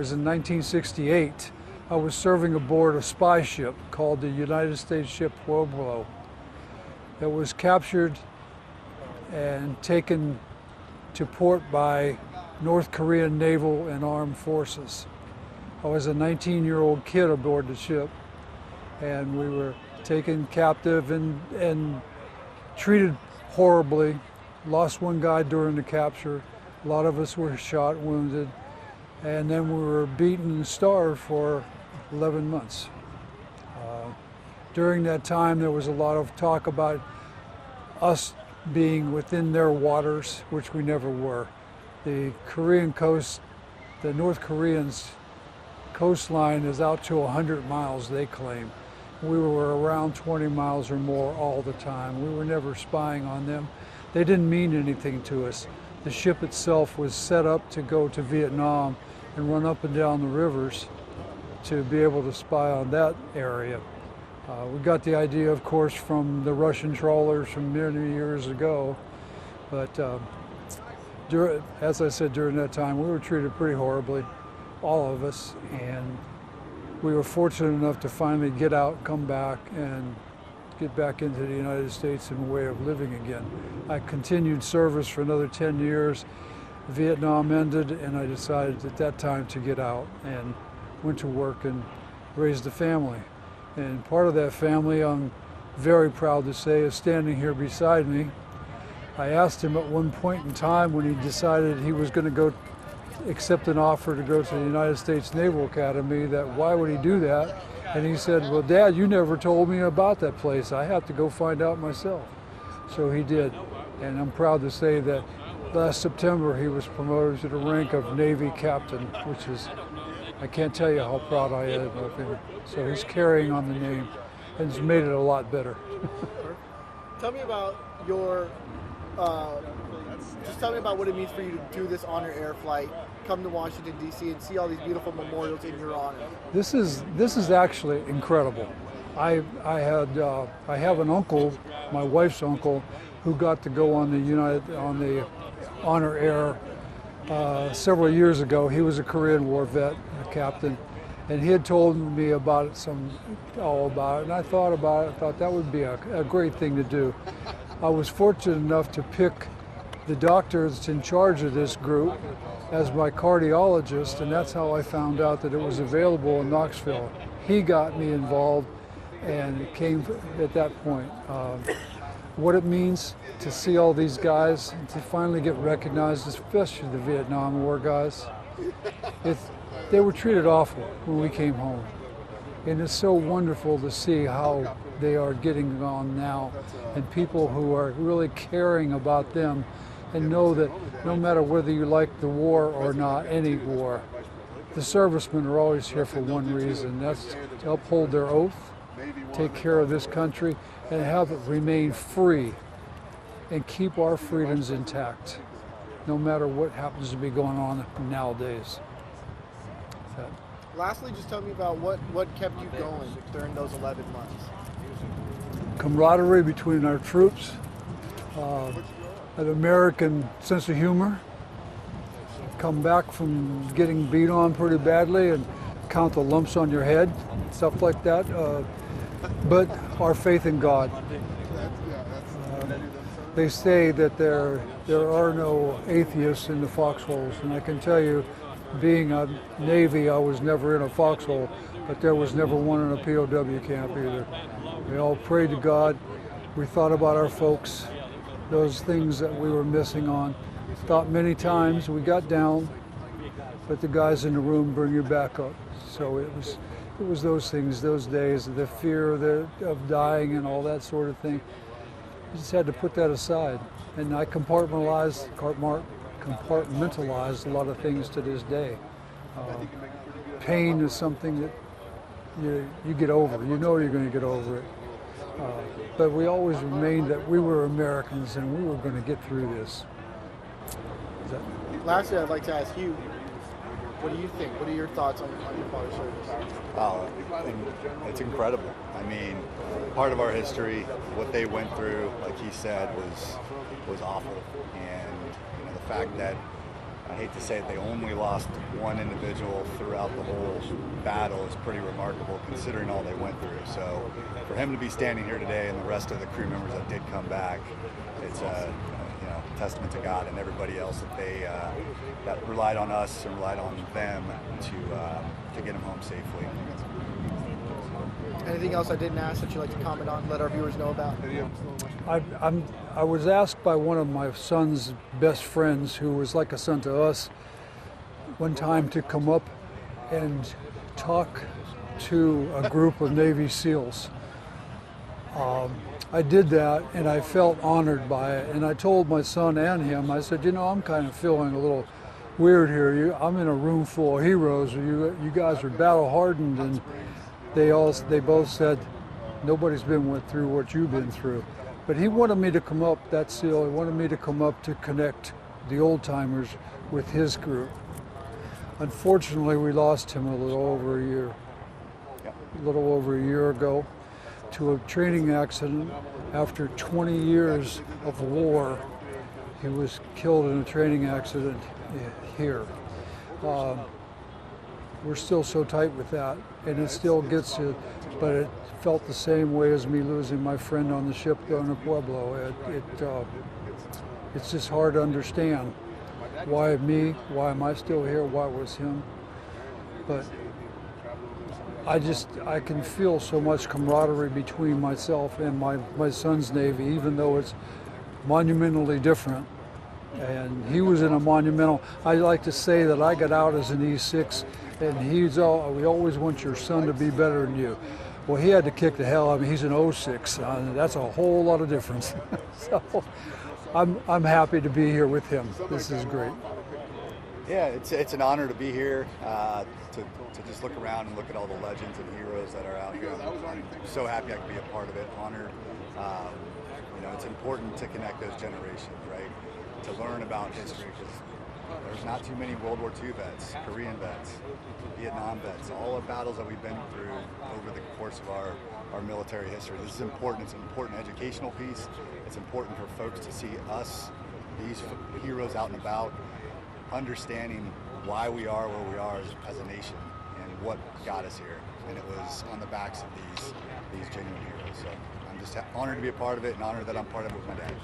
It was in 1968. I was serving aboard a spy ship called the United States ship Pueblo. It was captured and taken to port by North Korean naval and armed forces. I was a 19-year-old kid aboard the ship, and we were taken captive and treated horribly. Lost one guy during the capture. A lot of us were shot, wounded, and then we were beaten and starved for 11 months. During that time, there was a lot of talk about us being within their waters, which we never were. The Korean coast, the North Koreans' coastline is out to 100 miles, they claim. We were around 20 miles or more all the time. We were never spying on them. They didn't mean anything to us. The ship itself was set up to go to Vietnam and run up and down the rivers to be able to spy on that area. We got the idea, of course, from the Russian trawlers from many years ago, but as I said, during that time, we were treated pretty horribly, all of us, and we were fortunate enough to finally get out, come back, and get back into the United States and a way of living again. I continued service for another 10 years. Vietnam ended, and I decided at that time to get out and went to work and raised a family. And part of that family, I'm very proud to say, is standing here beside me. I asked him at one point in time when he decided he was going to go accept an offer to go to the United States Naval Academy, that why would he do that? And he said, well, Dad, you never told me about that place. I have to go find out myself. So he did. And I'm proud to say that last September he was promoted to the rank of Navy Captain, which is, I can't tell you how proud I am of him. So he's carrying on the name and it's made it a lot better. Tell me about your, just tell me about what it means for you to do this honor air flight, come to Washington, D.C. and see all these beautiful memorials in your honor. This is actually incredible. I have an uncle, my wife's uncle, who got to go on the honor air several years ago. He was a Korean War vet, a captain, and he had told me about it, all about it, and I thought about it. I thought that would be a great thing to do. I was fortunate enough to pick the doctor that's in charge of this group as my cardiologist, and that's how I found out that it was available in Knoxville. He got me involved, and it came at that point. What it means to see all these guys, and to finally get recognized, especially the Vietnam War guys. They were treated awful when we came home. And it's so wonderful to see how they are getting on now, and people who are really caring about them and know that no matter whether you like the war or not, any war, the servicemen are always here for one reason. That's to uphold their oath, take care of this country, and have it remain free and keep our freedoms intact, no matter what happens to be going on nowadays. Lastly, just tell me about what kept you going during those 11 months. Camaraderie between our troops, an American sense of humor, come back from getting beat on pretty badly and count the lumps on your head, stuff like that, but our faith in God. They say that there are no atheists in the foxholes, and I can tell you, being a Navy, I was never in a foxhole, but there was never one in a POW camp either. We all prayed to God. We thought about our folks, those things that we were missing on. Thought many times. We got down, but the guys in the room bring you back up. So it was those things, those days, the fear of dying and all that sort of thing. You just had to put that aside. And I compartmentalized a lot of things to this day. Pain is something that you get over. You know you're going to get over it. But we always remained that we were Americans and we were going to get through this. Lastly, I'd like to ask you, what do you think? What are your thoughts on your father's service? Oh, it's incredible. I mean, part of our history, what they went through, like he said, was awful. And the fact that I hate to say it, they only lost one individual throughout the whole battle is pretty remarkable considering all they went through. So for him to be standing here today and the rest of the crew members that did come back, it's a testament to God and everybody else that they that relied on us and relied on them to get him home safely. Anything else I didn't ask that you'd like to comment on, let our viewers know about? I was asked by one of my son's best friends, who was like a son to us, one time to come up and talk to a group of Navy SEALs. I did that and I felt honored by it, and I told my son and him, I said, I'm kind of feeling a little weird here. I'm in a room full of heroes. You guys are battle hardened, and they both said, nobody's been through what you've been through. But he wanted me to come up, that SEAL, he wanted me to come up to connect the old timers with his group. Unfortunately, we lost him a little over a year ago to a training accident. After 20 years of war, he was killed in a training accident here. We're still so tight with that, and it still gets you, but it felt the same way as me losing my friend on the ship going to Pueblo. It's just hard to understand. Why me? Why am I still here? Why was him? But I can feel so much camaraderie between myself and my son's Navy, even though it's monumentally different. And he was in a monumental, I like to say that I got out as an E6, and we always want your son to be better than you. Well, he had to kick the hell. I mean, he's an 06, that's a whole lot of difference. So I'm happy to be here with him. This is great. Yeah, it's an honor to be here, to just look around and look at all the legends and heroes that are out here. I'm so happy I could be a part of it, honored. It's important to connect those generations, right? To learn about history, because there's not too many World War II vets, Korean vets, Vietnam vets, all the battles that we've been through over the course of our military history. This is important. It's an important educational piece. It's important for folks to see us, these heroes out and about, understanding why we are where we are as a nation and what got us here. And it was on the backs of these genuine heroes. So I'm just honored to be a part of it, and honored that I'm part of it with my dad.